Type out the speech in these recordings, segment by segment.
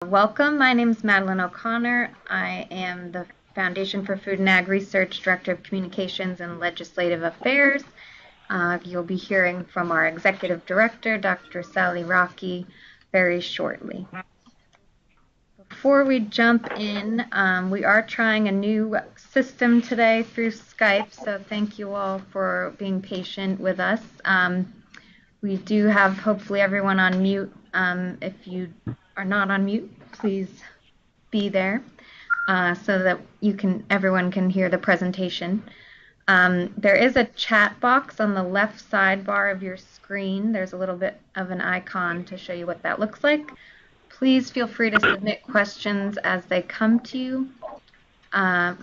Welcome. My name is Madeline O'Connor. I am the Foundation for Food and Ag Research Director of Communications and Legislative Affairs. You'll be hearing from our Executive Director, Dr. Sally Rockey, very shortly. Before we jump in, we are trying a new system today through Skype, so thank you all for being patient with us. We do have hopefully everyone on mute. If you are not on mute, please be there so that everyone can hear the presentation. There is a chat box on the left sidebar of your screen. There's a little bit of an icon to show you what that looks like. Please feel free to submit questions as they come to you.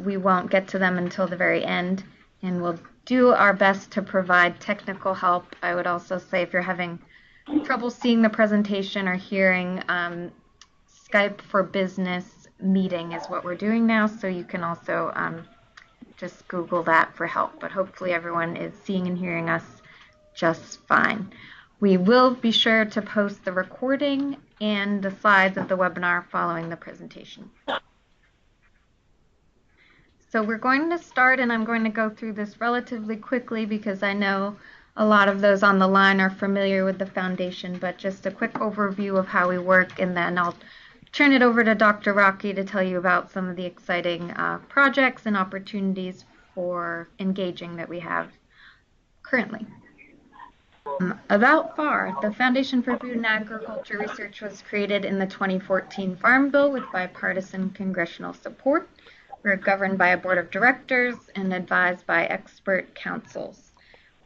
We won't get to them until the very end, and we'll do our best to provide technical help. I would also say if you're having trouble seeing the presentation or hearing, Skype for Business meeting is what we're doing now, so you can also just Google that for help. But hopefully everyone is seeing and hearing us just fine. We will be sure to post the recording and the slides of the webinar following the presentation. So we're going to start, and I'm going to go through this relatively quickly because I know a lot of those on the line are familiar with the foundation, but just a quick overview of how we work, and then I'll turn it over to Dr. Rockey to tell you about some of the exciting projects and opportunities for engaging that we have currently. About FFAR, the Foundation for Food and Agriculture Research was created in the 2014 Farm Bill with bipartisan congressional support. We're governed by a board of directors and advised by expert councils.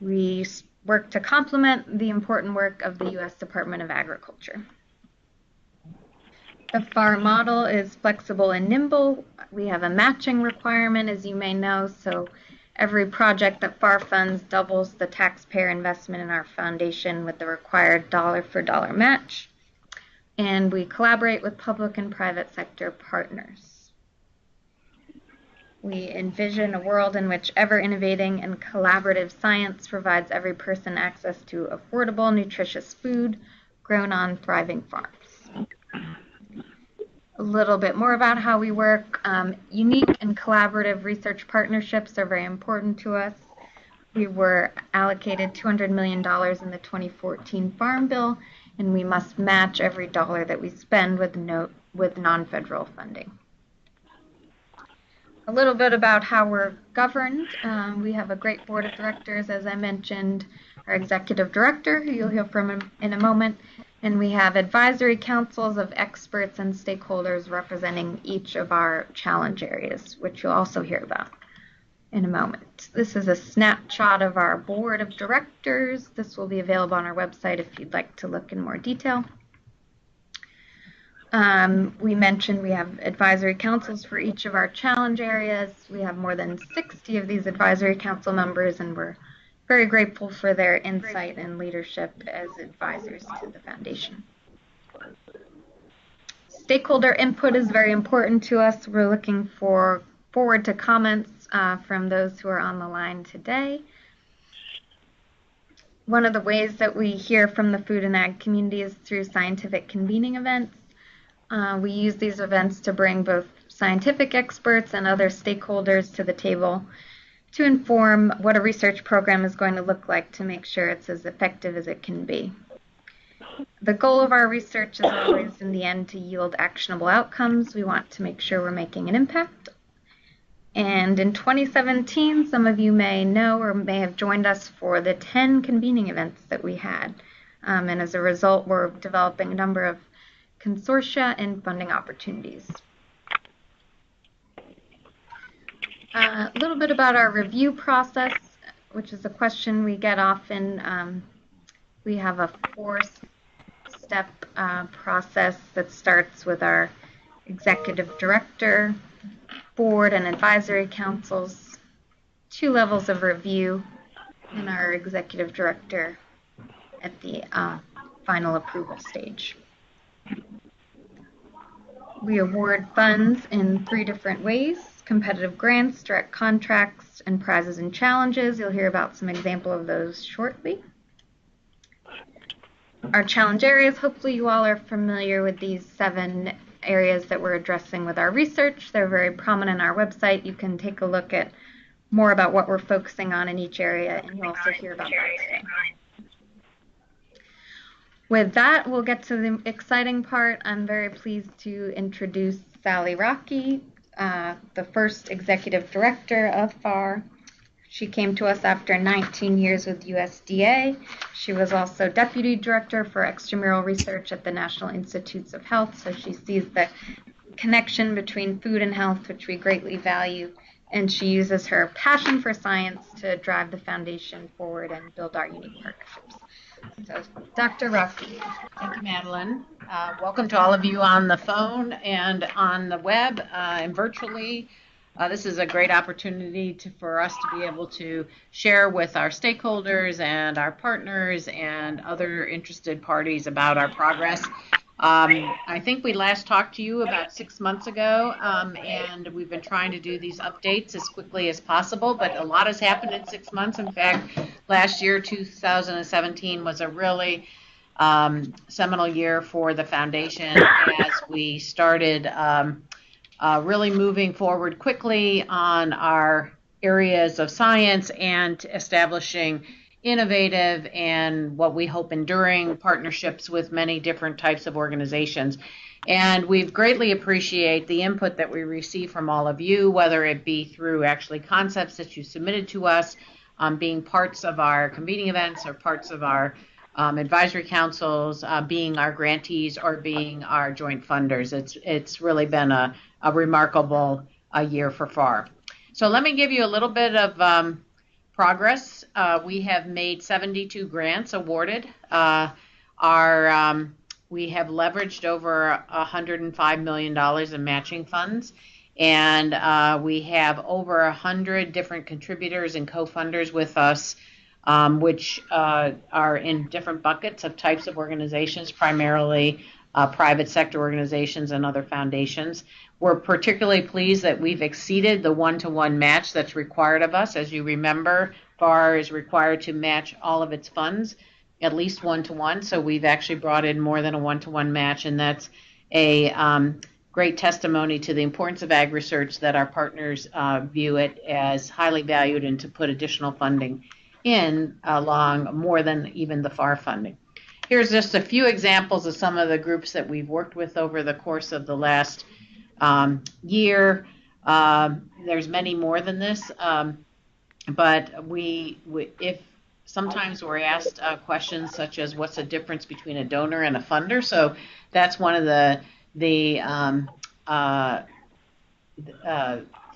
We work to complement the important work of the U.S. Department of Agriculture. The FFAR model is flexible and nimble. We have a matching requirement, as you may know, so every project that FFAR funds doubles the taxpayer investment in our foundation with the required dollar-for-dollar match. And we collaborate with public and private sector partners. We envision a world in which ever-innovating and collaborative science provides every person access to affordable, nutritious food grown on thriving farms. A little bit more about how we work. Unique and collaborative research partnerships are very important to us. We were allocated $200 million in the 2014 Farm Bill, and we must match every dollar that we spend with non-federal funding. A little bit about how we're governed. We have a great board of directors, as I mentioned, our executive director, who you'll hear from in a moment, and we have advisory councils of experts and stakeholders representing each of our challenge areas, which you'll also hear about in a moment. This is a snapshot of our board of directors. This will be available on our website if you'd like to look in more detail. We mentioned we have advisory councils for each of our challenge areas. We have more than 60 of these advisory council members, and we're very grateful for their insight and leadership as advisors to the foundation. Stakeholder input is very important to us. We're looking forward to comments from those who are on the line today. One of the ways that we hear from the food and ag community is through scientific convening events. We use these events to bring both scientific experts and other stakeholders to the table to inform what a research program is going to look like to make sure it's as effective as it can be. The goal of our research is always, in the end, to yield actionable outcomes. We want to make sure we're making an impact. And in 2017, some of you may know or may have joined us for the 10 convening events that we had. And as a result, we're developing a number of consortia and funding opportunities. A little bit about our review process, which is a question we get often. We have a 4-step process that starts with our executive director, board, and advisory councils, 2 levels of review, and our executive director at the final approval stage. We award funds in 3 different ways: competitive grants, direct contracts, and prizes and challenges. You'll hear about some example of those shortly. Our challenge areas, hopefully you all are familiar with these 7 areas that we're addressing with our research. They're very prominent on our website. You can take a look at more about what we're focusing on in each area, and you'll also hear about that today. With that, we'll get to the exciting part. I'm very pleased to introduce Sally Rockey, the first executive director of Farr. She came to us after 19 years with USDA. She was also deputy director for extramural research at the National Institutes of Health, so she sees the connection between food and health, which we greatly value, and she uses her passion for science to drive the foundation forward and build our unique partnerships. So, Dr. Rockey. Thank you, Madeline. Welcome to all of you on the phone and on the web and virtually. This is a great opportunity for us to be able to share with our stakeholders and our partners and other interested parties about our progress. I think we last talked to you about 6 months ago, and we've been trying to do these updates as quickly as possible, but a lot has happened in 6 months. In fact, last year, 2017, was a really seminal year for the foundation as we started really moving forward quickly on our areas of science and establishing innovative and what we hope enduring partnerships with many different types of organizations. And we greatly appreciate the input that we receive from all of you, whether it be through actually concepts that you submitted to us, being parts of our convening events or parts of our advisory councils, being our grantees or being our joint funders. It's really been a remarkable year for Farr. So let me give you a little bit of progress. We have made 72 grants awarded. We have leveraged over $105 million in matching funds, and we have over 100 different contributors and co-funders with us, which are in different buckets of types of organizations, primarily private sector organizations and other foundations. We're particularly pleased that we've exceeded the one-to-one match that's required of us. As you remember, Farr is required to match all of its funds, at least one-to-one, so we've actually brought in more than a one-to-one match, and that's a great testimony to the importance of ag research, that our partners view it as highly valued and to put additional funding in along more than even the Farr funding. Here's just a few examples of some of the groups that we've worked with over the course of the last year. There's many more than this, but if sometimes we're asked questions such as what's the difference between a donor and a funder. So that's one of the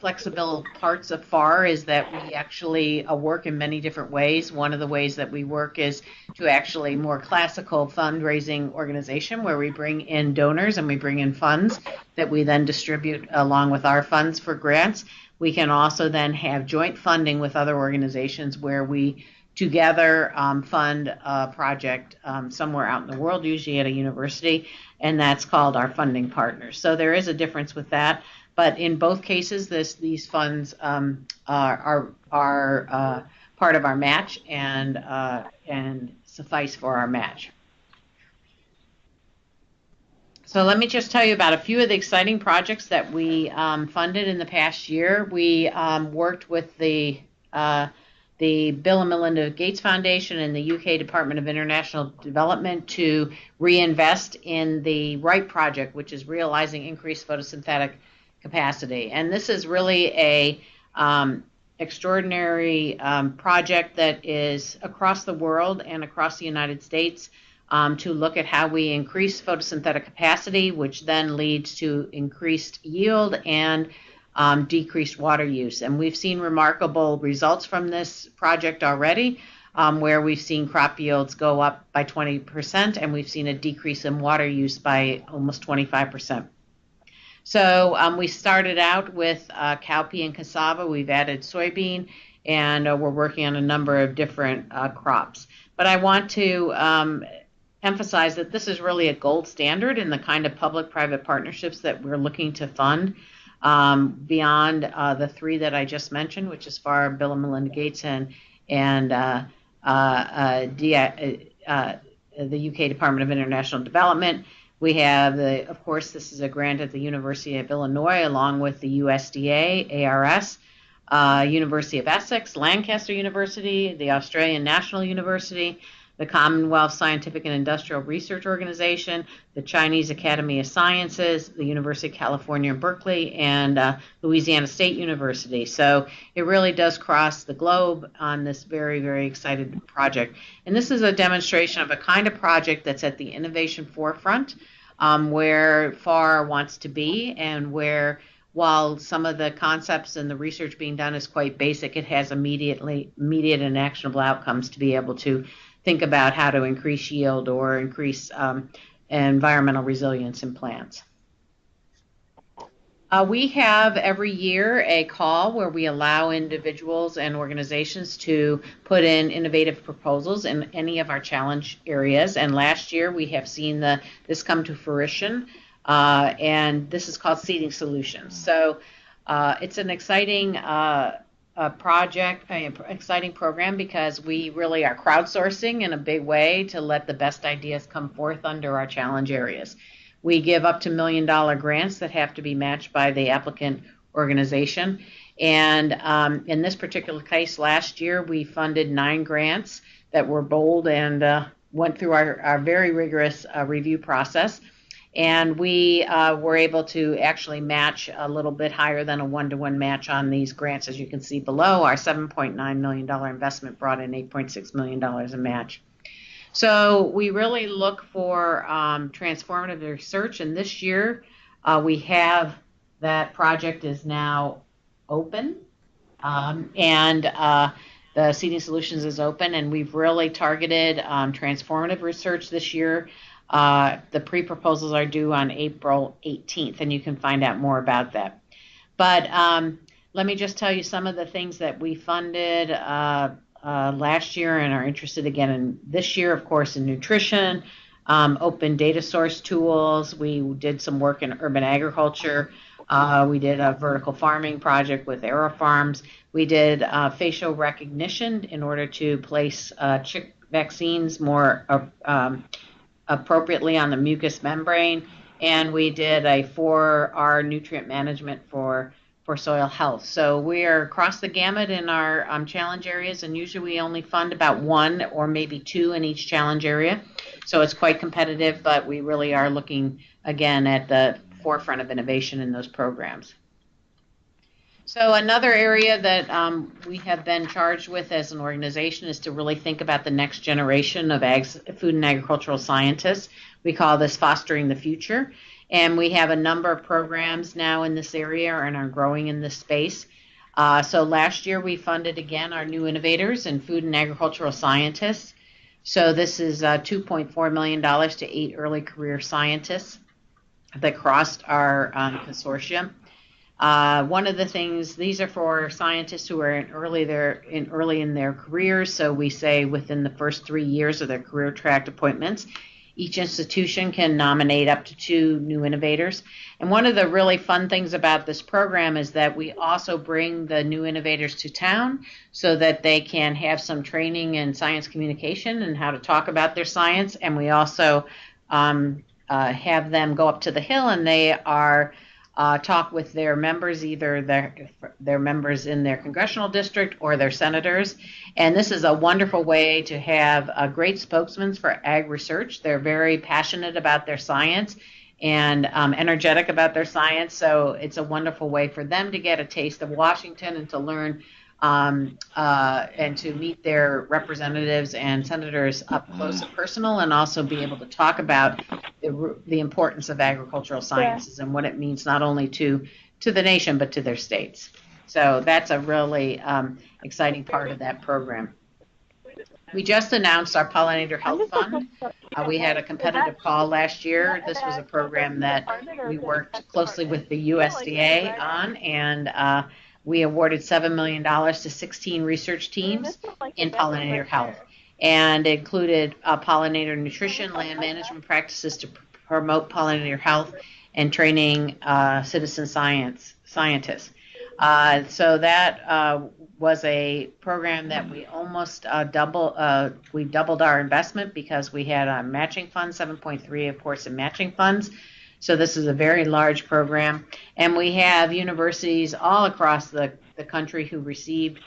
flexible parts of Farr, is that we actually work in many different ways. One of the ways that we work is to actually more classical fundraising organization, where we bring in donors and we bring in funds that we then distribute along with our funds for grants. We can also then have joint funding with other organizations where we together fund a project somewhere out in the world, usually at a university, and that's called our funding partners. So there is a difference with that. But in both cases, these funds are part of our match and suffice for our match. So let me just tell you about a few of the exciting projects that we funded in the past year. We worked with the Bill and Melinda Gates Foundation and the UK Department of International Development to reinvest in the RIGHT project, which is realizing increased photosynthetic capacity. And this is really a extraordinary project that is across the world and across the United States to look at how we increase photosynthetic capacity, which then leads to increased yield and decreased water use. And we've seen remarkable results from this project already, where we've seen crop yields go up by 20%, and we've seen a decrease in water use by almost 25%. So we started out with cowpea and cassava. We've added soybean, and we're working on a number of different crops. But I want to emphasize that this is really a gold standard in the kind of public-private partnerships that we're looking to fund, beyond the three that I just mentioned, which is Farr, Bill and Melinda Gates, and the UK Department of International Development. We have, of course, this is a grant at the University of Illinois, along with the USDA, ARS, University of Essex, Lancaster University, the Australian National University, the Commonwealth Scientific and Industrial Research Organization, the Chinese Academy of Sciences, the University of California, Berkeley, and Louisiana State University. So it really does cross the globe on this very, very excited project. And this is a demonstration of a kind of project that's at the innovation forefront, where FFAR wants to be, and where, while some of the concepts and the research being done is quite basic, it has immediate and actionable outcomes to be able to think about how to increase yield or increase environmental resilience in plants. We have every year a call where we allow individuals and organizations to put in innovative proposals in any of our challenge areas. And last year we have seen this come to fruition, and this is called Seeding Solutions. So it's an exciting exciting program, because we really are crowdsourcing in a big way to let the best ideas come forth under our challenge areas. We give up to $1 million grants that have to be matched by the applicant organization. And in this particular case, last year we funded 9 grants that were bold and went through our very rigorous review process. And we were able to actually match a little bit higher than a 1-to-1 match on these grants. As you can see below, our $7.9 million investment brought in $8.6 million in match. So we really look for transformative research. And this year we have that project is now open. The Seeding Solutions is open, and we've really targeted transformative research this year. The pre-proposals are due on April 18th, and you can find out more about that. But let me just tell you some of the things that we funded last year and are interested again in this year. Of course, in nutrition, open data source tools. We did some work in urban agriculture. We did a vertical farming project with AeroFarms. We did facial recognition in order to place chick vaccines more appropriately on the mucous membrane, and we did a 4R nutrient management for soil health. So we are across the gamut in our challenge areas, and usually we only fund about 1 or maybe 2 in each challenge area. So it's quite competitive, but we really are looking again at the forefront of innovation in those programs. So another area that we have been charged with as an organization is to really think about the next generation of food and agricultural scientists. We call this Fostering the Future. And we have a number of programs now in this area and are growing in this space. So last year we funded again our new innovators in food and agricultural scientists. So this is $2.4 million to 8 early career scientists that crossed our consortium. One of the things, these are for scientists who are early in their careers, so we say within the first 3 years of their career track appointments. Each institution can nominate up to 2 new innovators. And one of the really fun things about this program is that we also bring the new innovators to town so that they can have some training in science communication and how to talk about their science. And we also have them go up to the Hill, and they are talk with their members, either their members in their congressional district or their senators. And this is a wonderful way to have great spokesmen for ag research. They're very passionate about their science and energetic about their science. So it's a wonderful way for them to get a taste of Washington and to learn and to meet their representatives and senators up close and personal, and also be able to talk about the importance of agricultural sciences and what it means not only to the nation but to their states. So that's a really exciting part of that program. We just announced our Pollinator Health Fund. We had a competitive call last year. This was a program that we worked closely with the USDA on, and we awarded $7 million to 16 research teams in pollinator health, and it included pollinator nutrition, land management practices to promote pollinator health, and training citizen scientists. So that was a program that we almost we doubled our investment because we had a matching fund, 7.3, of course, in matching funds. So this is a very large program. And we have universities all across the country who received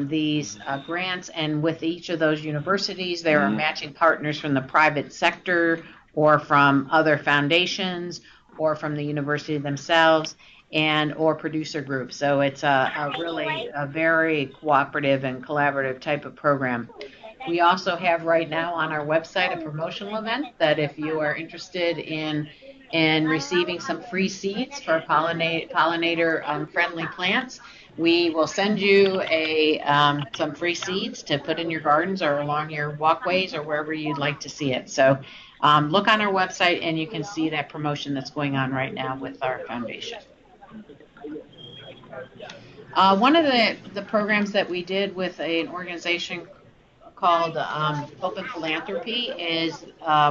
these grants. And with each of those universities, there are matching partners from the private sector or from other foundations or from the university themselves and or producer groups. So it's really a very cooperative and collaborative type of program. We also have right now on our website a promotional event that if you are interested in receiving some free seeds for pollinator friendly plants, we will send you some free seeds to put in your gardens or along your walkways or wherever you'd like to see it. So look on our website and you can see that promotion that's going on right now with our foundation. One of the programs that we did with an organization called Hope and Philanthropy is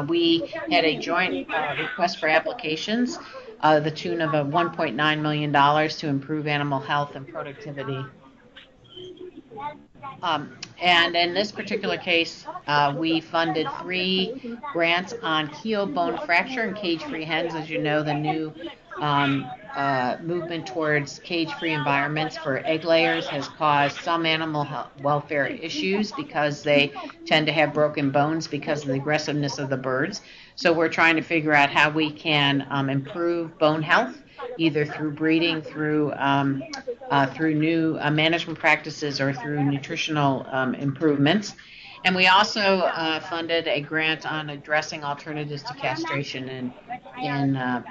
we had a joint request for applications, the tune of $1.9 million to improve animal health and productivity. And in this particular case, we funded 3 grants on keel bone fracture and cage-free hens. As you know, the new movement towards cage-free environments for egg layers has caused some animal welfare issues because they tend to have broken bones because of the aggressiveness of the birds. So we're trying to figure out how we can improve bone health, either through breeding, through new management practices, or through nutritional improvements. And we also funded a grant on addressing alternatives to castration in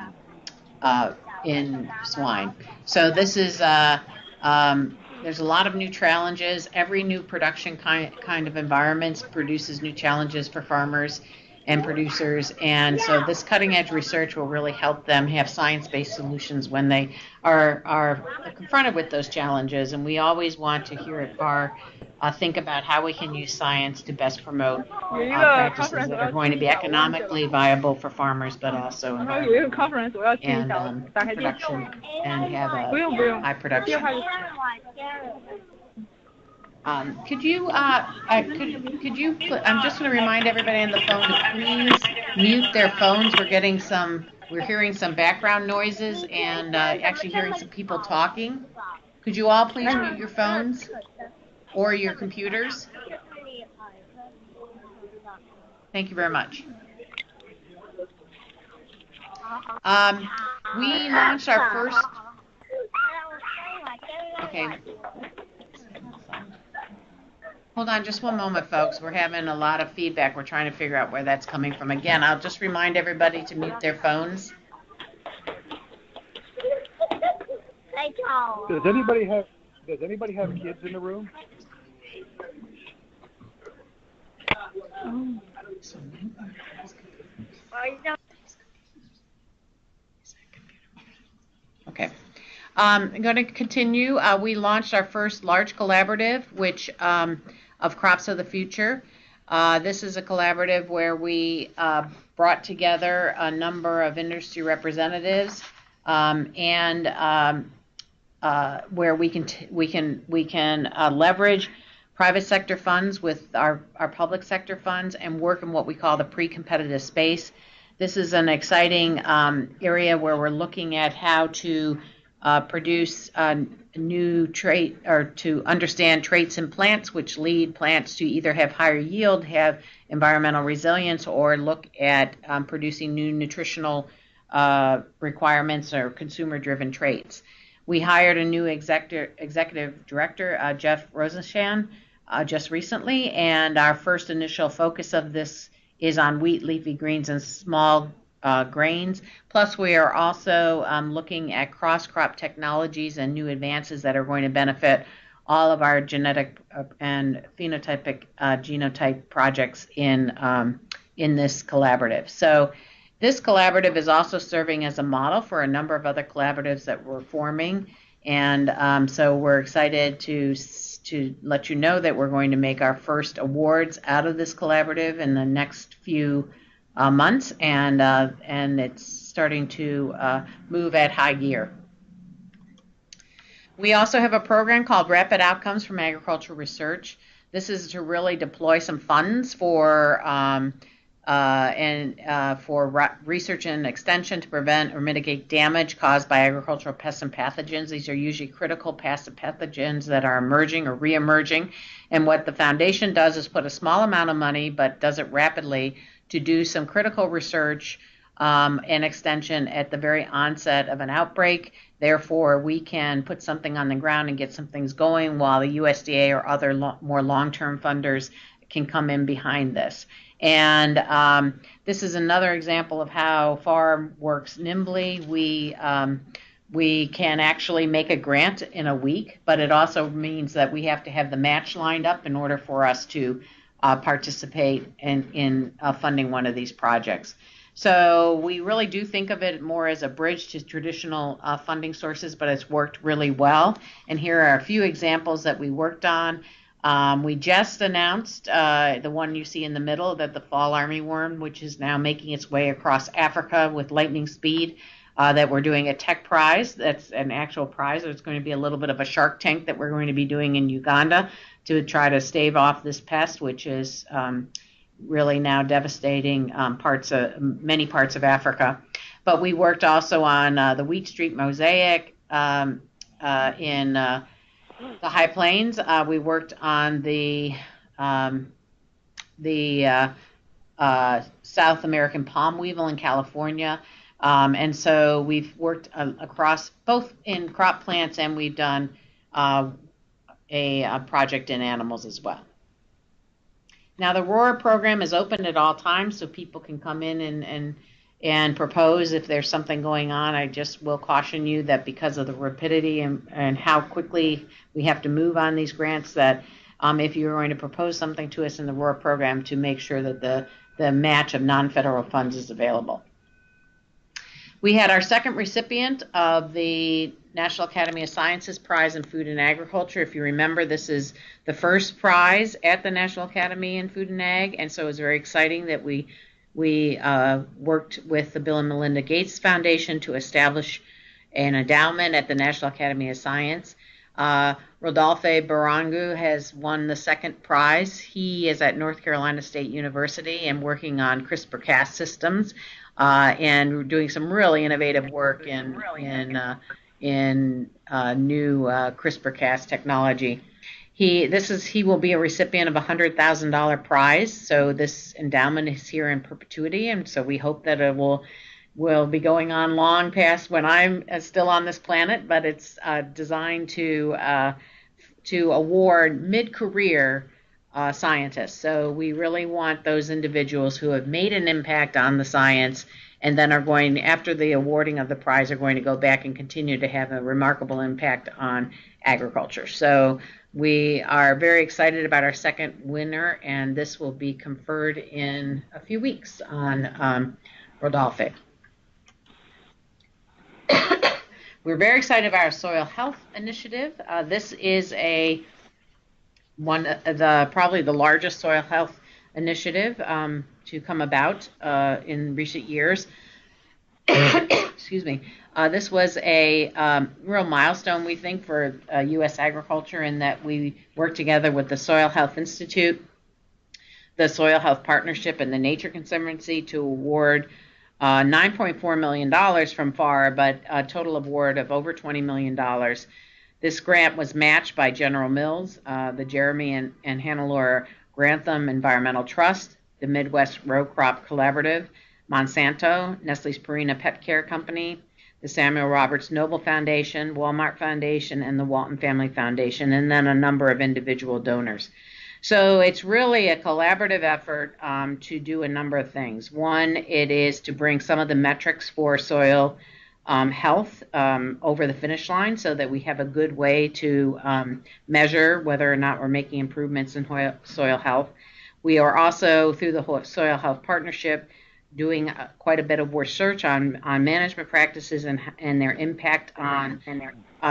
swine. So this is there's a lot of new challenges. Every new production kind of environment produces new challenges for farmers and producers, and so this cutting edge research will really help them have science-based solutions when they are confronted with those challenges. And we always want to hear at Farr think about how we can use science to best promote practices that are going to be economically viable for farmers, but also environmentally and production and have a high production. Could you, I'm just going to remind everybody on the phone to please mute their phones. We're hearing some background noises and actually hearing some people talking. Could you all please mute your phones or your computers? Thank you very much. We launched our first, okay. Hold on just one moment, folks. We're having a lot of feedback. We're trying to figure out where that's coming from. Again, I'll just remind everybody to mute their phones. Does anybody have kids in the room? Okay. I'm going to continue. We launched our first large collaborative, which of Crops of the Future. This is a collaborative where we brought together a number of industry representatives and where we can leverage private sector funds with our public sector funds and work in what we call the pre-competitive space. This is an exciting area where we're looking at how to produce new trait or to understand traits in plants which lead plants to either have higher yield, have environmental resilience, or look at producing new nutritional requirements or consumer-driven traits. We hired a new executive director, Jeff Rosenshan, just recently, and our first initial focus of this is on wheat, leafy greens, and small grains. Plus, we are also looking at cross-crop technologies and new advances that are going to benefit all of our genetic and phenotypic genotype projects in this collaborative. So this collaborative is also serving as a model for a number of other collaboratives that we're forming. And so we're excited to let you know that we're going to make our first awards out of this collaborative in the next few months, and it's starting to move at high gear. We also have a program called Rapid Outcomes from Agricultural Research. This is to really deploy some funds for research and extension to prevent or mitigate damage caused by agricultural pests and pathogens. These are usually critical pests and pathogens that are emerging or re-emerging. And what the foundation does is put a small amount of money, but does it rapidly, to do some critical research and extension at the very onset of an outbreak. Therefore, we can put something on the ground and get some things going while the USDA or other more long-term funders can come in behind this. And this is another example of how Farr works nimbly. We can actually make a grant in a week, but it also means that we have to have the match lined up in order for us to participate in funding one of these projects. So we really do think of it more as a bridge to traditional funding sources, but it's worked really well. And here are a few examples that we worked on. We just announced the one you see in the middle, that the fall armyworm, which is now making its way across Africa with lightning speed, that we're doing a tech prize. That's an actual prize. There's going to be a little bit of a Shark Tank that we're going to be doing in Uganda to try to stave off this pest, which is really now devastating many parts of Africa. But we worked also on the Wheat Street mosaic in the High Plains. We worked on the South American palm weevil in California. And so we've worked across both in crop plants, and we've done a project in animals as well. Now, the ROAR program is open at all times, so people can come in and propose if there's something going on. I just will caution you that because of the rapidity and how quickly we have to move on these grants, that if you're going to propose something to us in the ROAR program, to make sure that the match of non-federal funds is available. We had our second recipient of the National Academy of Sciences Prize in Food and Agriculture. If you remember, this is the first prize at the National Academy in Food and Ag, and so it was very exciting that we worked with the Bill and Melinda Gates Foundation to establish an endowment at the National Academy of Science. Rodolphe Barangu has won the second prize. He is at North Carolina State University and working on CRISPR-Cas systems. And we're doing some really innovative work in new CRISPR-Cas technology. He will be a recipient of a $100,000 prize. So this endowment is here in perpetuity, and so we hope that it will be going on long past when I'm still on this planet. But it's designed to award mid-career scientists. So we really want those individuals who have made an impact on the science and then are going, after the awarding of the prize, are going to go back and continue to have a remarkable impact on agriculture. So we are very excited about our second winner, and this will be conferred in a few weeks on Rodolphe. We're very excited about our soil health initiative. This is probably the largest soil health initiative to come about in recent years. Excuse me. This was a real milestone, we think, for U.S. agriculture, in that we worked together with the Soil Health Institute, the Soil Health Partnership, and the Nature Conservancy to award $9.4 million from Farr, but a total award of over $20 million. This grant was matched by General Mills, the Jeremy and Hannelore Grantham Environmental Trust, the Midwest Row Crop Collaborative, Monsanto, Nestle's Purina Pet Care Company, the Samuel Roberts Noble Foundation, Walmart Foundation, and the Walton Family Foundation, and then a number of individual donors. So it's really a collaborative effort to do a number of things. One, it is to bring some of the metrics for soil health over the finish line so that we have a good way to measure whether or not we're making improvements in soil health. We are also, through the Soil Health Partnership, doing quite a bit of research on management practices and their impact on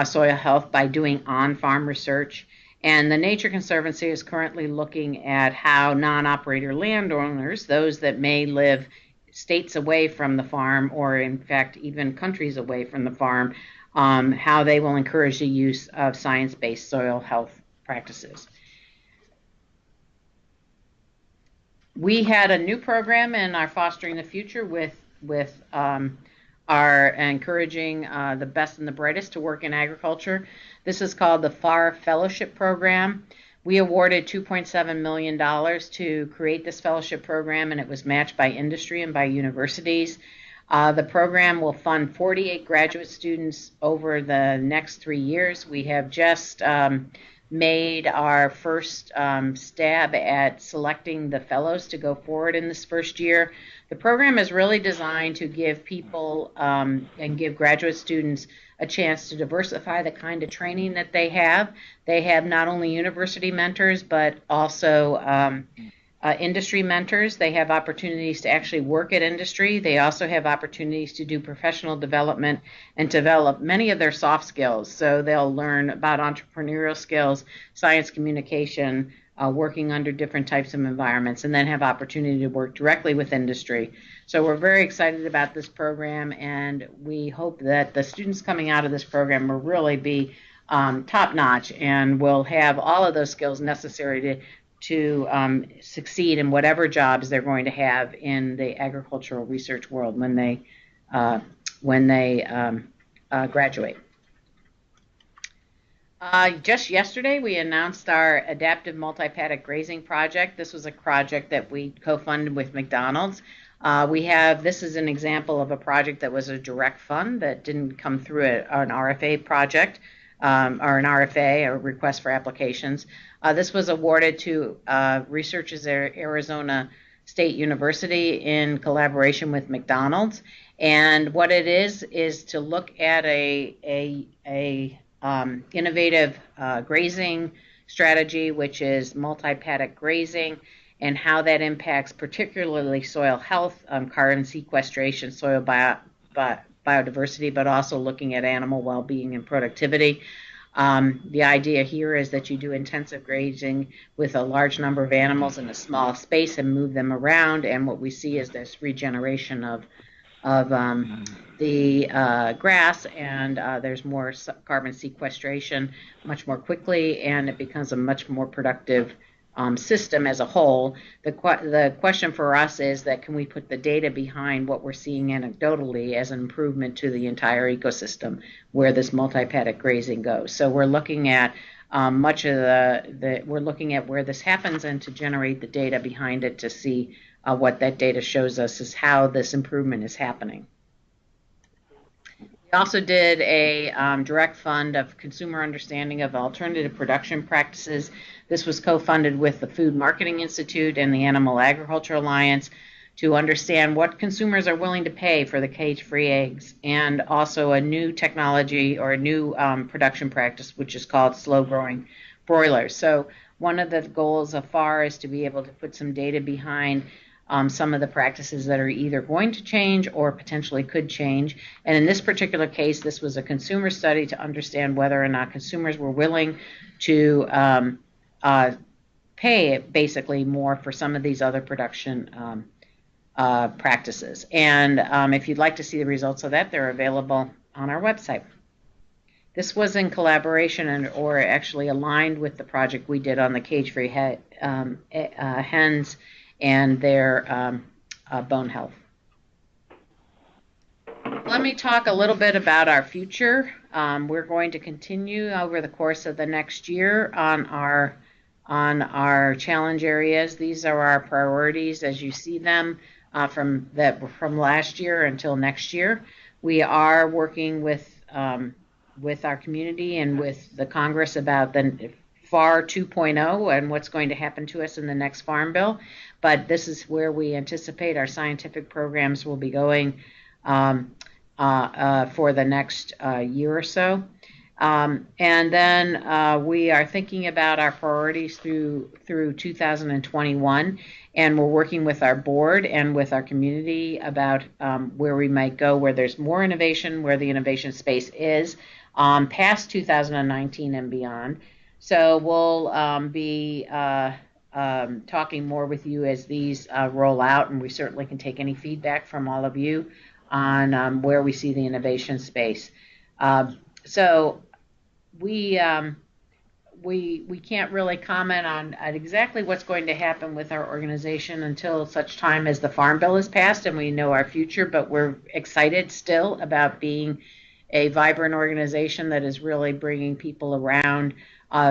soil health by doing on-farm research. And the Nature Conservancy is currently looking at how non-operator landowners, those that may live states away from the farm, or in fact even countries away from the farm, how they will encourage the use of science-based soil health practices. We had a new program in our Fostering the Future with our encouraging the best and the brightest to work in agriculture. This is called the Farr Fellowship Program. We awarded $2.7 million to create this fellowship program, and it was matched by industry and by universities. The program will fund 48 graduate students over the next 3 years. We have just made our first stab at selecting the fellows to go forward in this first year. The program is really designed to give people and give graduate students a chance to diversify the kind of training that they have. They have not only university mentors, but also industry mentors. They have opportunities to actually work at industry. They also have opportunities to do professional development and develop many of their soft skills. So they'll learn about entrepreneurial skills, science communication, working under different types of environments, and then have opportunity to work directly with industry. So we're very excited about this program, and we hope that the students coming out of this program will really be top-notch and will have all of those skills necessary to succeed in whatever jobs they're going to have in the agricultural research world when they graduate. Just yesterday, we announced our adaptive multi-paddock grazing project. This was a project that we co-funded with McDonald's. This is an example of a project that was a direct fund that didn't come through an RFA project or an RFA, a request for applications. This was awarded to researchers at Arizona State University in collaboration with McDonald's. And what it is to look at a innovative grazing strategy, which is multi-paddock grazing, and how that impacts particularly soil health, carbon sequestration, soil biodiversity, but also looking at animal well-being and productivity. The idea here is that you do intensive grazing with a large number of animals in a small space and move them around, and what we see is this regeneration of the grass, and there's more carbon sequestration much more quickly, and it becomes a much more productive system as a whole. The question for us is that can we put the data behind what we're seeing anecdotally as an improvement to the entire ecosystem where this multi-paddock grazing goes. So we're looking at we're looking at where this happens and to generate the data behind it to see what that data shows us is how this improvement is happening. We also did a direct fund of consumer understanding of alternative production practices. This was co-funded with the Food Marketing Institute and the Animal Agriculture Alliance to understand what consumers are willing to pay for the cage-free eggs, and also a new technology or a new production practice, which is called slow-growing broilers. So one of the goals of FFAR is to be able to put some data behind some of the practices that are either going to change or potentially could change. And in this particular case, this was a consumer study to understand whether or not consumers were willing to pay basically more for some of these other production practices. And if you'd like to see the results of that, they're available on our website. This was in collaboration or actually aligned with the project we did on the cage-free hens and their bone health. Let me talk a little bit about our future. We're going to continue over the course of the next year on our challenge areas. These are our priorities as you see them from last year until next year. We are working with our community and with the Congress about the FAR 2.0 and what's going to happen to us in the next Farm Bill. But this is where we anticipate our scientific programs will be going for the next year or so. And then we are thinking about our priorities through 2021, and we're working with our board and with our community about where we might go, where there's more innovation, where the innovation space is past 2019 and beyond. So we'll be talking more with you as these roll out, and we certainly can take any feedback from all of you on where we see the innovation space. So we can't really comment on exactly what's going to happen with our organization until such time as the Farm Bill is passed and we know our future, but we're excited still about being a vibrant organization that is really bringing people around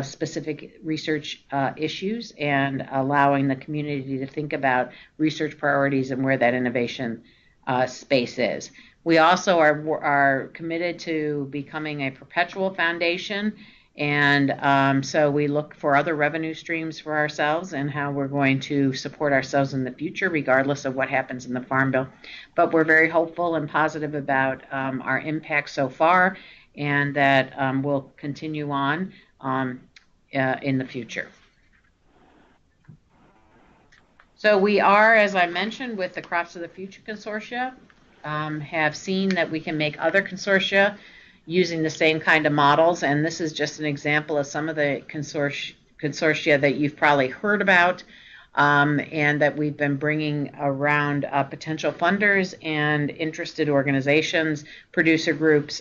specific research issues and allowing the community to think about research priorities and where that innovation space is. We also are committed to becoming a perpetual foundation, and so we look for other revenue streams for ourselves and how we're going to support ourselves in the future, regardless of what happens in the Farm Bill. But we're very hopeful and positive about our impact so far, and that we'll continue on in the future. So we are, as I mentioned, with the Crops of the Future Consortia, have seen that we can make other consortia using the same kind of models, and this is just an example of some of the consortia that you've probably heard about, and that we've been bringing around potential funders and interested organizations, producer groups,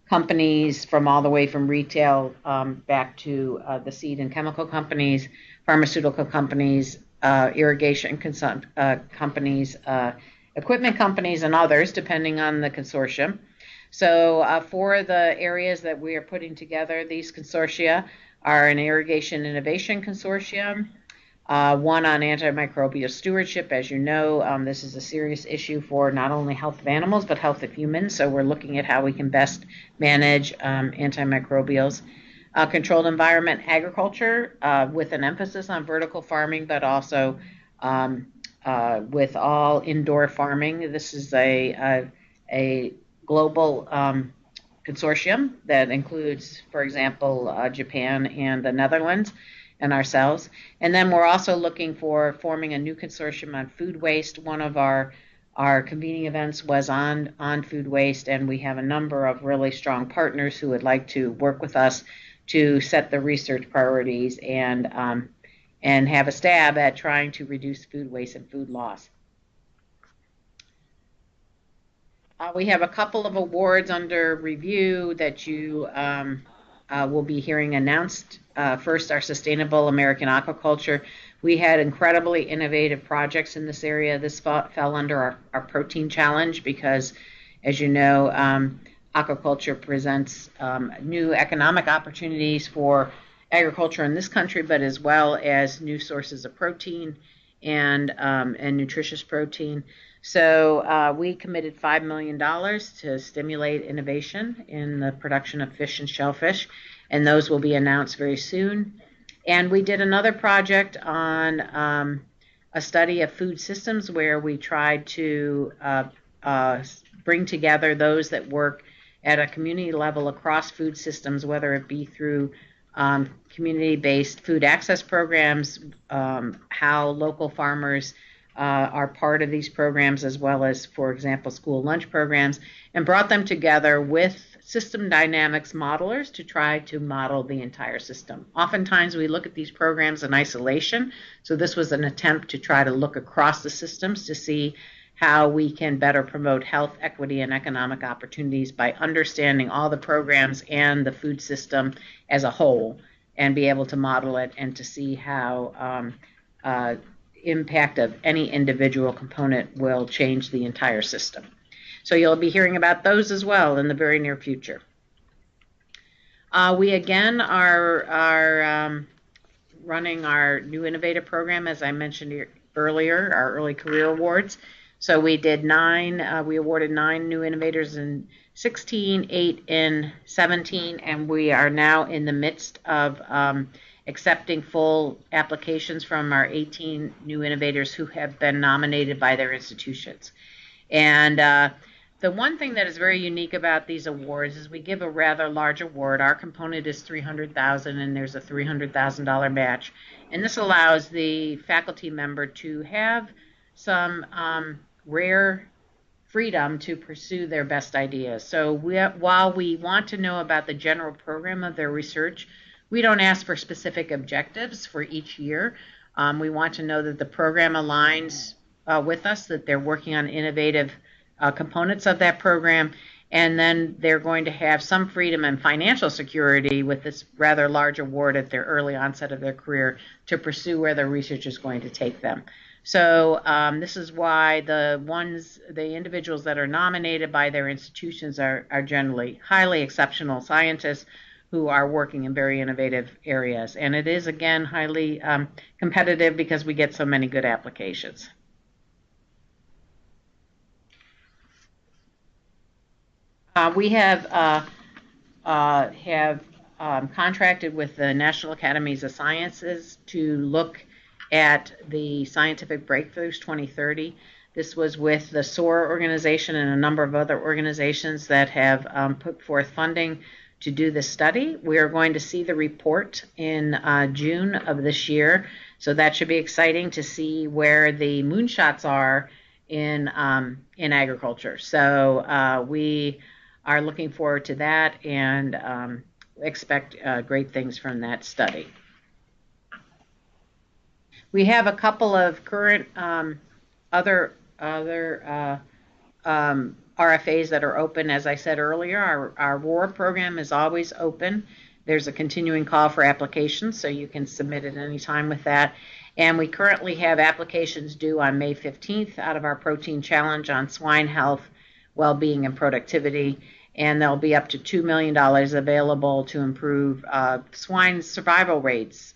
companies from all the way from retail back to the seed and chemical companies, pharmaceutical companies, irrigation companies, equipment companies, and others, depending on the consortium. So for the areas that we are putting together, these consortia are an Irrigation Innovation Consortium, one on antimicrobial stewardship. As you know, this is a serious issue for not only health of animals, but health of humans. So we're looking at how we can best manage antimicrobials. Controlled environment agriculture with an emphasis on vertical farming, but also with all indoor farming. This is a global consortium that includes, for example, Japan and the Netherlands and ourselves. And then we're also looking for forming a new consortium on food waste. One of our convening events was on food waste, and we have a number of really strong partners who would like to work with us to set the research priorities and have a stab at trying to reduce food waste and food loss. We have a couple of awards under review that you will be hearing announced. First, our Sustainable American Aquaculture. We had incredibly innovative projects in this area. This fell under our protein challenge because, as you know, aquaculture presents new economic opportunities for agriculture in this country, but as well as new sources of protein and nutritious protein. So we committed $5 million to stimulate innovation in the production of fish and shellfish, and those will be announced very soon. And we did another project on a study of food systems where we tried to bring together those that work at a community level across food systems, whether it be through community-based food access programs, how local farmers are part of these programs, as well as, for example, school lunch programs, and brought them together with system dynamics modelers to try to model the entire system. Oftentimes we look at these programs in isolation, so this was an attempt to try to look across the systems to see how we can better promote health, equity, and economic opportunities by understanding all the programs and the food system as a whole, and be able to model it and to see how impact of any individual component will change the entire system. So you'll be hearing about those as well in the very near future. We again are running our new innovative program, as I mentioned earlier, our early career awards. So we did we awarded 9 new innovators in 16, 8 in 17, and we are now in the midst of accepting full applications from our 18 new innovators who have been nominated by their institutions. And the one thing that is very unique about these awards is we give a rather large award. Our component is $300,000, and there's a $300,000 match. And this allows the faculty member to have some rare freedom to pursue their best ideas. So while we want to know about the general program of their research, we don't ask for specific objectives for each year. We want to know that the program aligns with us, that they're working on innovative components of that program, And then they're going to have some freedom and financial security with this rather large award at their early onset of their career to pursue where their research is going to take them. So this is why the individuals that are nominated by their institutions are generally highly exceptional scientists who are working in very innovative areas. And it is, again, highly competitive because we get so many good applications. We have contracted with the National Academies of Sciences to look at the Scientific Breakthroughs 2030. This was with the SOAR organization and a number of other organizations that have put forth funding to do this study. We are going to see the report in June of this year, so that should be exciting to see where the moonshots are in agriculture. So we are looking forward to that and expect great things from that study. We have a couple of current other RFAs that are open. As I said earlier, our ROAR program is always open. There's a continuing call for applications, so you can submit at any time with that. And we currently have applications due on May 15th out of our protein challenge on swine health, well-being, and productivity. And there'll be up to $2 million available to improve swine survival rates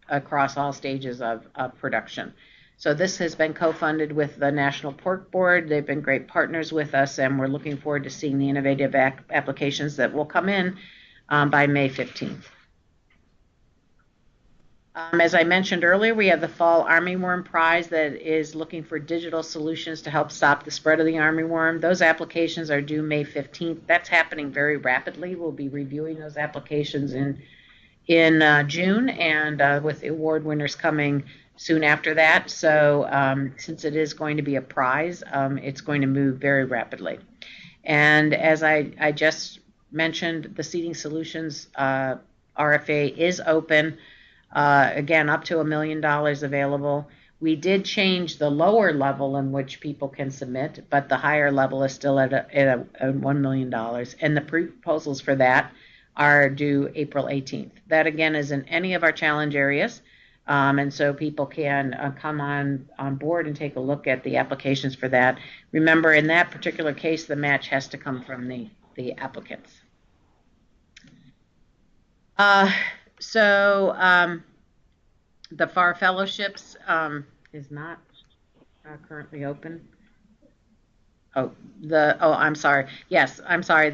across all stages of production. So this has been co-funded with the National Pork Board. They've been great partners with us, and we're looking forward to seeing the innovative applications that will come in by May 15th. As I mentioned earlier, we have the Fall Armyworm Prize that is looking for digital solutions to help stop the spread of the armyworm. Those applications are due May 15th. That's happening very rapidly. We'll be reviewing those applications in June, and with the award winners coming soon after that. So since it is going to be a prize, it's going to move very rapidly. And as I just mentioned, the Seeding Solutions RFA is open. Again, up to $1 million available. We did change the lower level in which people can submit, but the higher level is still at $1 million. And the proposals for that are due April 18th. That, again, is in any of our challenge areas. And so people can come on board and take a look at the applications for that. Remember, in that particular case, the match has to come from the applicants. The Farr Fellowships is not currently open. I'm sorry. Yes, I'm sorry.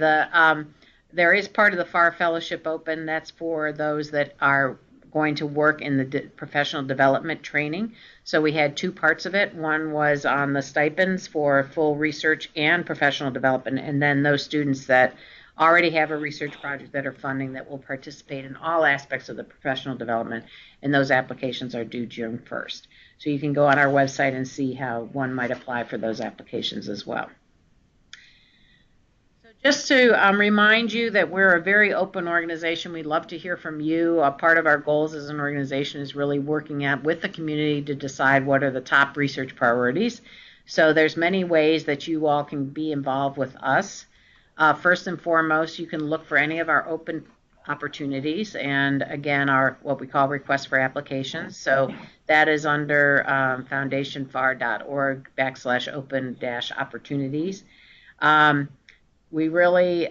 There is part of the Farr Fellowship open. That's for those that are going to work in the professional development training. So we had two parts of it. One was on the stipends for full research and professional development, and then those students that already have a research project that are funding that will participate in all aspects of the professional development, and those applications are due June 1st. So you can go on our website and see how one might apply for those applications as well. So just to remind you that we're a very open organization. We'd love to hear from you. Part of our goals as an organization is really working out with the community to decide what are the top research priorities. So there's many ways that you all can be involved with us. First and foremost, you can look for any of our open opportunities, and again, our what we call requests for applications. So that is under foundationfar.org/open-opportunities. We really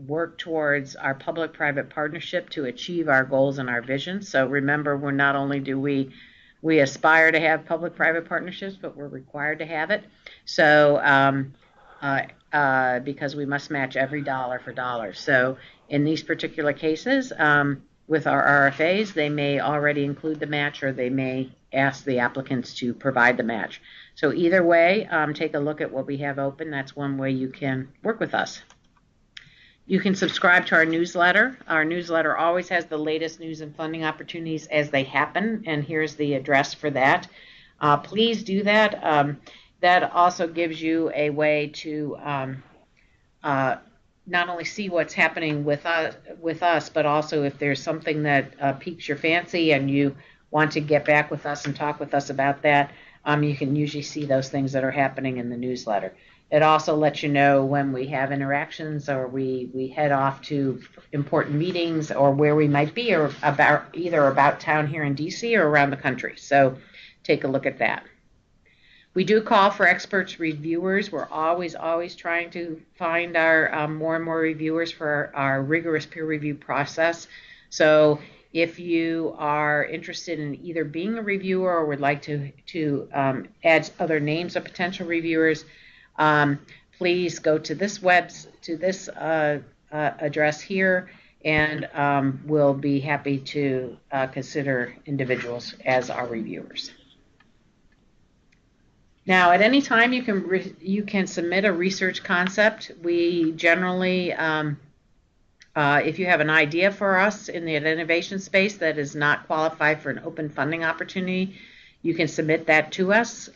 work towards our public-private partnership to achieve our goals and our vision. So remember, we're not only do we aspire to have public-private partnerships, but we're required to have it. So because we must match every dollar for dollar. So in these particular cases, with our RFAs, they may already include the match, or they may ask the applicants to provide the match. So either way, take a look at what we have open. That's one way you can work with us. You can subscribe to our newsletter. Our newsletter always has the latest news and funding opportunities as they happen, and here's the address for that. Please do that. That also gives you a way to not only see what's happening with us, but also if there's something that piques your fancy and you want to get back with us and talk with us about that, you can usually see those things that are happening in the newsletter. It also lets you know when we have interactions or we head off to important meetings or where we might be or either about town here in DC or around the country. So take a look at that. We do call for experts reviewers. We're always trying to find our more and more reviewers for our rigorous peer review process. So if you are interested in either being a reviewer or would like to add other names of potential reviewers, please go to this address here, and we'll be happy to consider individuals as our reviewers. Now, at any time, you can submit a research concept. We generally, if you have an idea for us in the innovation space that is not qualified for an open funding opportunity, you can submit that to us.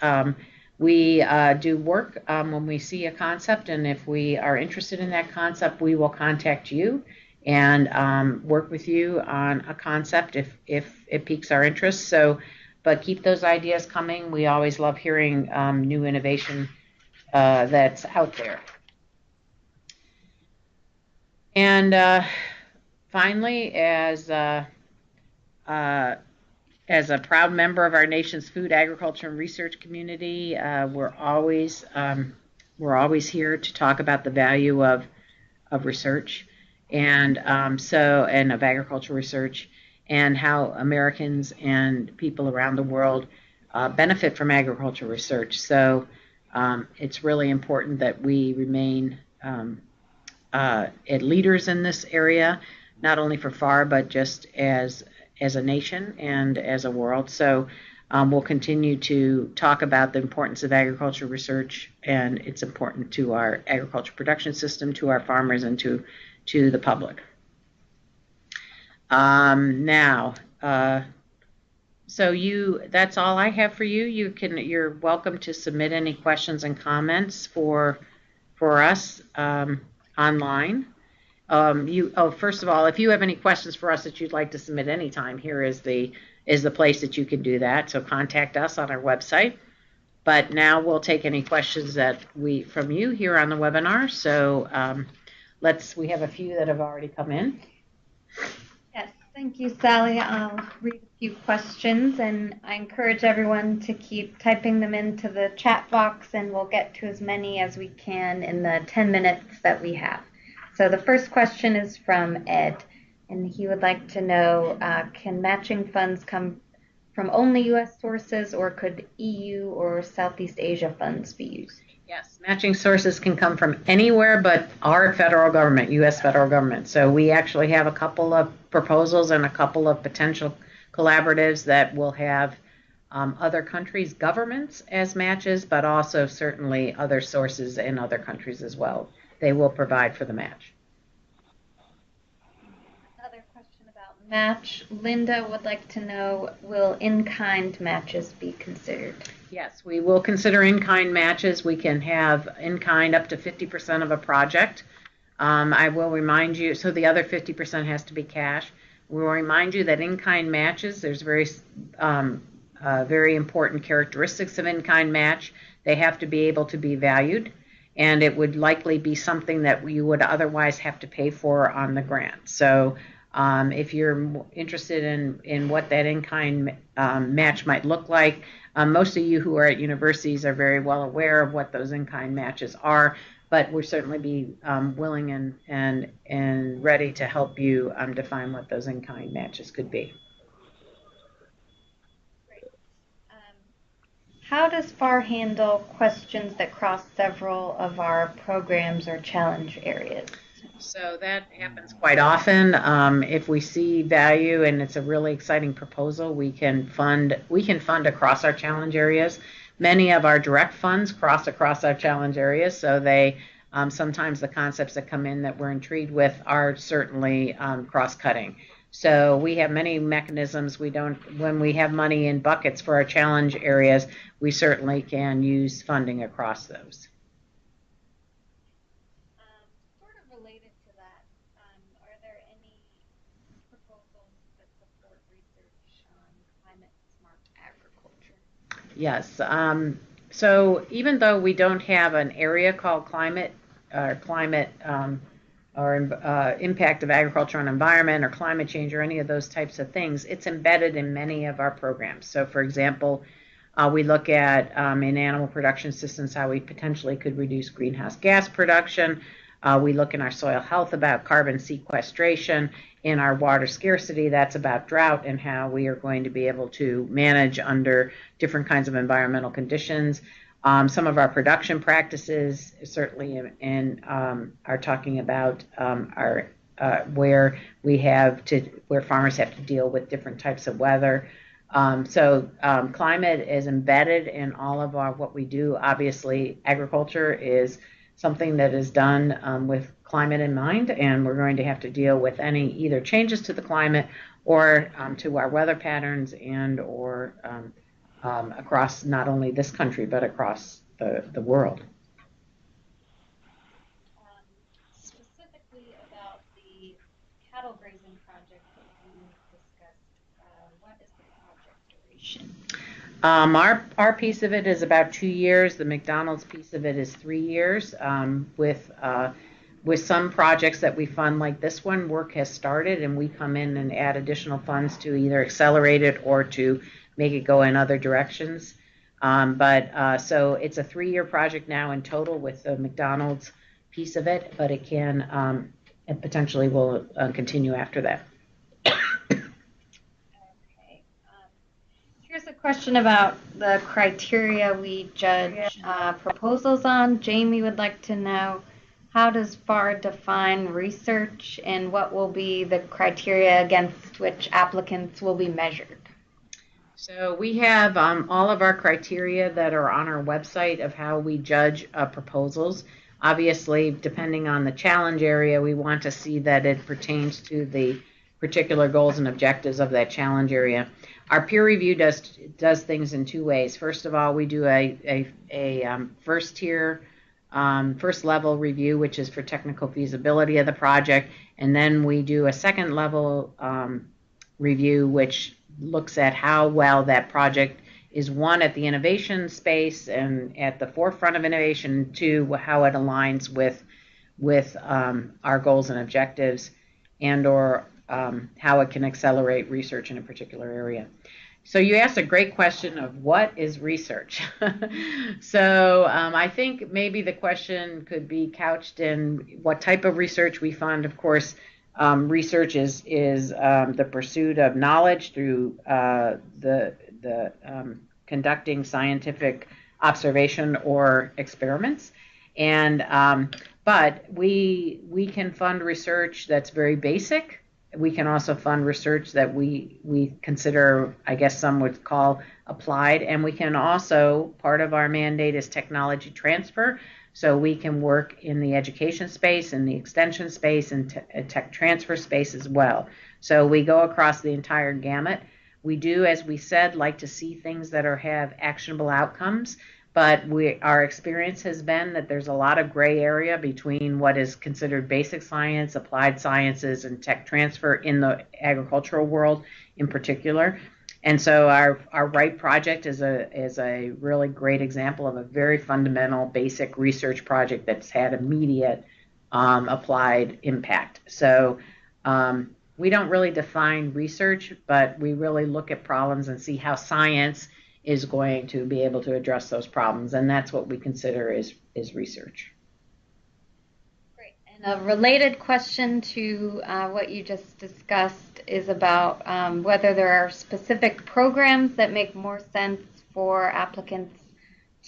We do work when we see a concept, and if we are interested in that concept, we will contact you and work with you on a concept if it piques our interest. But keep those ideas coming. We always love hearing new innovation that's out there. And finally, as a proud member of our nation's food, agriculture, and research community, we're always here to talk about the value of research and of agricultural research, and how Americans and people around the world benefit from agricultural research. So it's really important that we remain leaders in this area, not only for FAR, but just as a nation and as a world. So we'll continue to talk about the importance of agricultural research, and it's important to our agriculture production system, to our farmers, and to the public. That's all I have for you. You're welcome to submit any questions and comments for us online. First of all, if you have any questions for us that you'd like to submit anytime, here is the place that you can do that. So contact us on our website. But now we'll take any questions from you here on the webinar. So we have a few that have already come in. Yes, thank you, Sally. I'll read a few questions, and I encourage everyone to keep typing them into the chat box, and we'll get to as many as we can in the 10 minutes that we have. So the first question is from Ed, and he would like to know, can matching funds come from only U.S. sources, or could EU or Southeast Asia funds be used? Yes, matching sources can come from anywhere but our federal government, U.S. federal government. So we actually have a couple of proposals and a couple of potential collaboratives that will have other countries' governments as matches, but also certainly other sources in other countries as well. They will provide for the match. Another question about match. Linda would like to know, will InKind matches be considered? Yes, we will consider InKind matches. We can have InKind up to 50% of a project. I will remind you, so the other 50% has to be cash. We will remind you that InKind matches, there's very important characteristics of InKind match. They have to be able to be valued, and it would likely be something that you would otherwise have to pay for on the grant. So if you're interested in what that InKind match might look like, most of you who are at universities are very well aware of what those InKind matches are, but we'll certainly be willing and ready to help you define what those InKind matches could be. Great. How does FAR handle questions that cross several of our programs or challenge areas? So that happens quite often. If we see value and it's a really exciting proposal, we can fund across our challenge areas. Many of our direct funds cross across our challenge areas, so they sometimes the concepts that come in that we're intrigued with are certainly cross-cutting. So we have many mechanisms. When we have money in buckets for our challenge areas, we certainly can use funding across those. Yes. So even though we don't have an area called climate or impact of agriculture on environment or climate change or any of those types of things, it's embedded in many of our programs. So, for example, we look at in animal production systems how we potentially could reduce greenhouse gas production. We look in our soil health about carbon sequestration. In our water scarcity, that's about drought and how we are going to be able to manage under different kinds of environmental conditions. Some of our production practices certainly are talking about where farmers have to deal with different types of weather. So climate is embedded in all of what we do. Obviously, agriculture is something that is done with climate in mind, and we're going to have to deal with any either changes to the climate or to our weather patterns or across not only this country but across the world. Specifically about the cattle grazing project that you discussed, what is the project duration? Our piece of it is about 2 years. The McDonald's piece of it is 3 years. With some projects that we fund like this one, work has started and we come in and add additional funds to either accelerate it or to make it go in other directions. So it's a 3-year project now in total with the McDonald's piece of it, but it potentially will continue after that. Here's a question about the criteria we judge proposals on. Jamie would like to know, how does FFAR define research and what will be the criteria against which applicants will be measured? So we have all of our criteria that are on our website of how we judge proposals. Obviously, depending on the challenge area, we want to see that it pertains to the particular goals and objectives of that challenge area. Our peer review does things in 2 ways. First of all, we do a first level review, which is for technical feasibility of the project, and then we do a second level review, which looks at how well that project is, one, at the innovation space and at the forefront of innovation, 2, how it aligns with our goals and objectives, and or how it can accelerate research in a particular area. So you asked a great question of what is research. So I think maybe the question could be couched in what type of research we fund. Of course, research is the pursuit of knowledge through the conducting scientific observation or experiments. And but we can fund research that's very basic. We can also fund research that we consider, I guess some would call applied, and we can also, part of our mandate is technology transfer, so we can work in the education space, in the extension space, and tech transfer space as well. So we go across the entire gamut. We do, as we said, like to see things that have actionable outcomes, but our experience has been that there's a lot of gray area between what is considered basic science, applied sciences, and tech transfer in the agricultural world in particular. And so our RIGHT project is a really great example of a very fundamental basic research project that's had immediate applied impact. So we don't really define research, but we really look at problems and see how science is going to be able to address those problems, and that's what we consider is research. Great. And a related question to what you just discussed is about whether there are specific programs that make more sense for applicants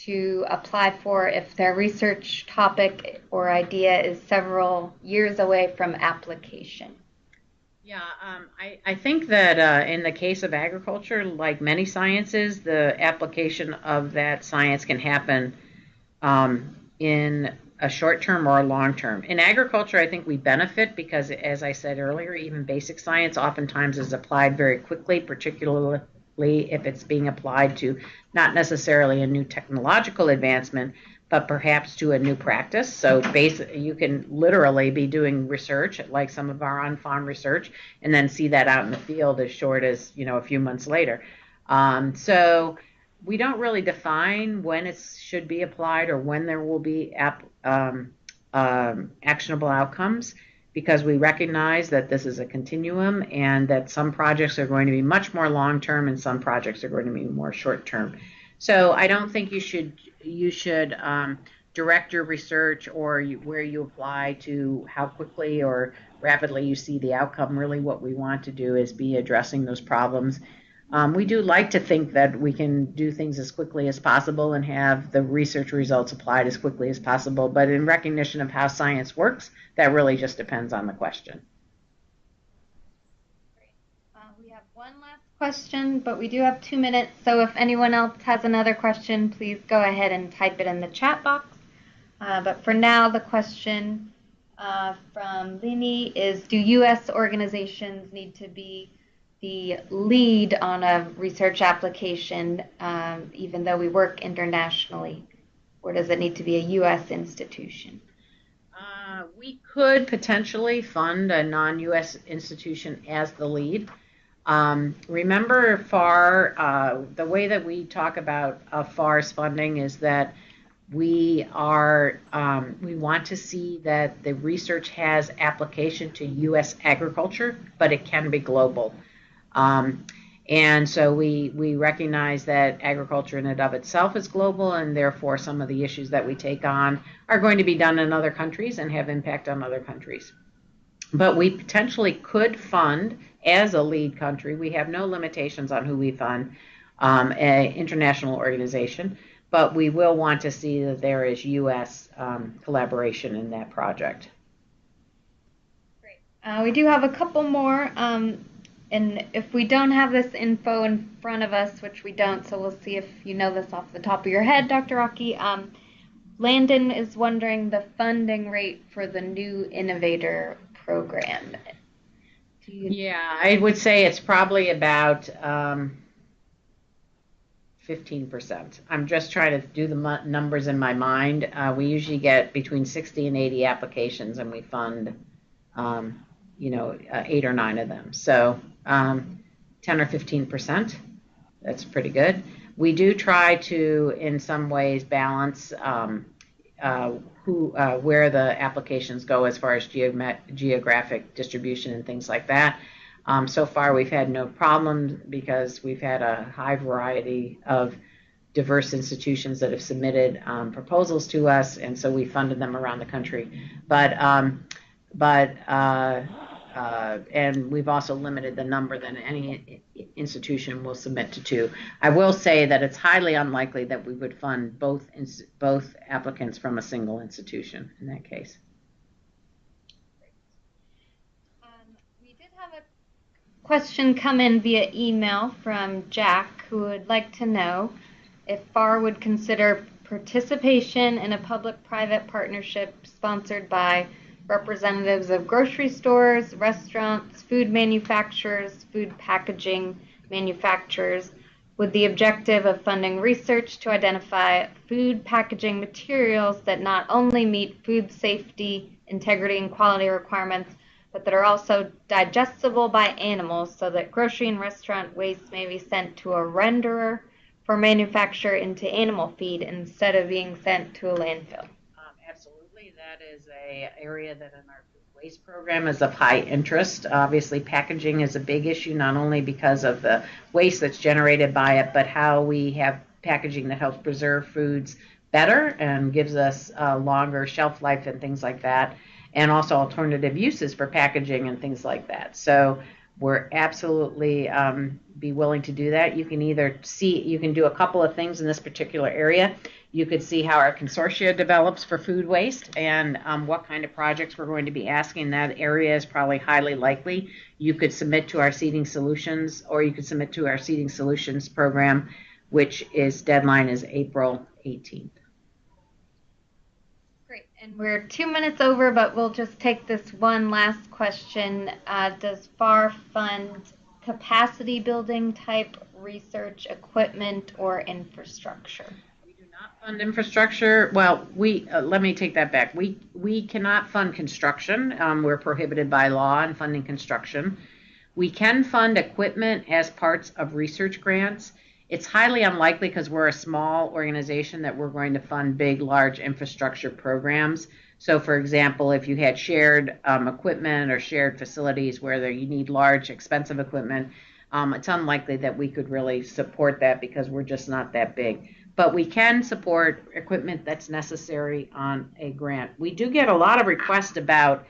to apply for if their research topic or idea is several years away from application. Yeah, I think that in the case of agriculture, like many sciences, the application of that science can happen in a short term or a long term. In agriculture, I think we benefit because, as I said earlier, even basic science oftentimes is applied very quickly, particularly if it's being applied to not necessarily a new technological advancement, but perhaps to a new practice. So you can literally be doing research, like some of our on-farm research, and then see that out in the field as short as, a few months later. So we don't really define when it should be applied or when there will be actionable outcomes, because we recognize that this is a continuum and that some projects are going to be much more long-term and some projects are going to be more short-term. So I don't think you should direct your research or where you apply to how quickly or rapidly you see the outcome. Really what we want to do is be addressing those problems. We do like to think that we can do things as quickly as possible and have the research results applied as quickly as possible, but in recognition of how science works, that really just depends on the question. We have one last question, but we do have 2 minutes, so if anyone else has another question, please go ahead and type it in the chat box. But for now, the question from Lini is, do U.S. organizations need to be the lead on a research application, even though we work internationally, or does it need to be a U.S. institution? We could potentially fund a non-U.S. institution as the lead. Remember FFAR, the way that we talk about FFAR's funding is that we want to see that the research has application to U.S. agriculture, but it can be global. And so we recognize that agriculture in and of itself is global, and therefore some of the issues that we take on are going to be done in other countries and have impact on other countries. But we potentially could fund as a lead country. We have no limitations on who we fund, an international organization, but we will want to see that there is U.S. Collaboration in that project. Great. We do have a couple more. And if we don't have this info in front of us, which we don't, so we'll see if you know this off the top of your head, Dr. Rockey. Landon is wondering the funding rate for the new innovator program. Yeah, I would say it's probably about 15%. I'm just trying to do the numbers in my mind. We usually get between 60 and 80 applications, and we fund 8 or 9 of them. So 10 or 15%, that's pretty good. We do try to, in some ways, balance where the applications go as far as geographic distribution and things like that. So far, we've had no problems because we've had a high variety of diverse institutions that have submitted proposals to us, and so we funded them around the country. And we've also limited the number that any institution will submit to 2. I will say that it's highly unlikely that we would fund both applicants from a single institution in that case. We did have a question come in via email from Jack, who would like to know if FFAR would consider participation in a public-private partnership sponsored by representatives of grocery stores, restaurants, food manufacturers, food packaging manufacturers, with the objective of funding research to identify food packaging materials that not only meet food safety, integrity, and quality requirements, but that are also digestible by animals, so that grocery and restaurant waste may be sent to a renderer for manufacture into animal feed instead of being sent to a landfill. Absolutely. That is an area that in our food waste program is of high interest. Obviously, packaging is a big issue, not only because of the waste that's generated by it, but how we have packaging that helps preserve foods better and gives us a longer shelf life and things like that, and also alternative uses for packaging and things like that. So we're absolutely be willing to do that. You can do a couple of things in this particular area. You could see how our consortia develops for food waste and what kind of projects we're going to be asking. That area is probably highly likely. You could submit to our Seeding Solutions, or you could submit to our Seeding Solutions program, which deadline is April 18th. Great. And we're 2 minutes over, but we'll just take this one last question. Does FFAR fund capacity building type research equipment or infrastructure? Fund infrastructure. Well, let me take that back. We cannot fund construction. We're prohibited by law in funding construction. We can fund equipment as parts of research grants. It's highly unlikely, because we're a small organization, that we're going to fund big, large infrastructure programs. So, for example, if you had shared equipment or shared facilities where you need large, expensive equipment, it's unlikely that we could really support that, because we're just not that big. But we can support equipment that's necessary on a grant. We do get a lot of requests about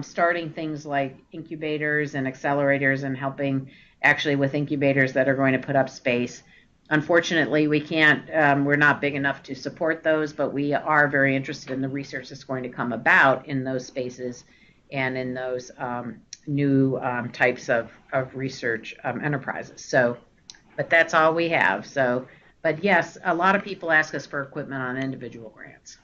starting things like incubators and accelerators, and helping actually with incubators that are going to put up space. Unfortunately, we can't, we're not big enough to support those, but we are very interested in the research that's going to come about in those spaces and in those new types of research enterprises. So, but that's all we have. So, but yes, a lot of people ask us for equipment on individual grants.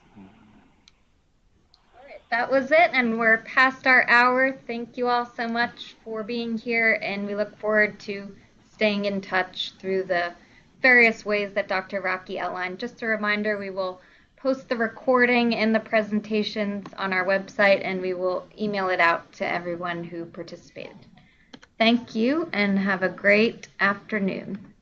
That was it, and we're past our hour. Thank you all so much for being here, and we look forward to staying in touch through the various ways that Dr. Rockey outlined. Just a reminder, we will post the recording and the presentations on our website, and we will email it out to everyone who participated. Thank you, and have a great afternoon.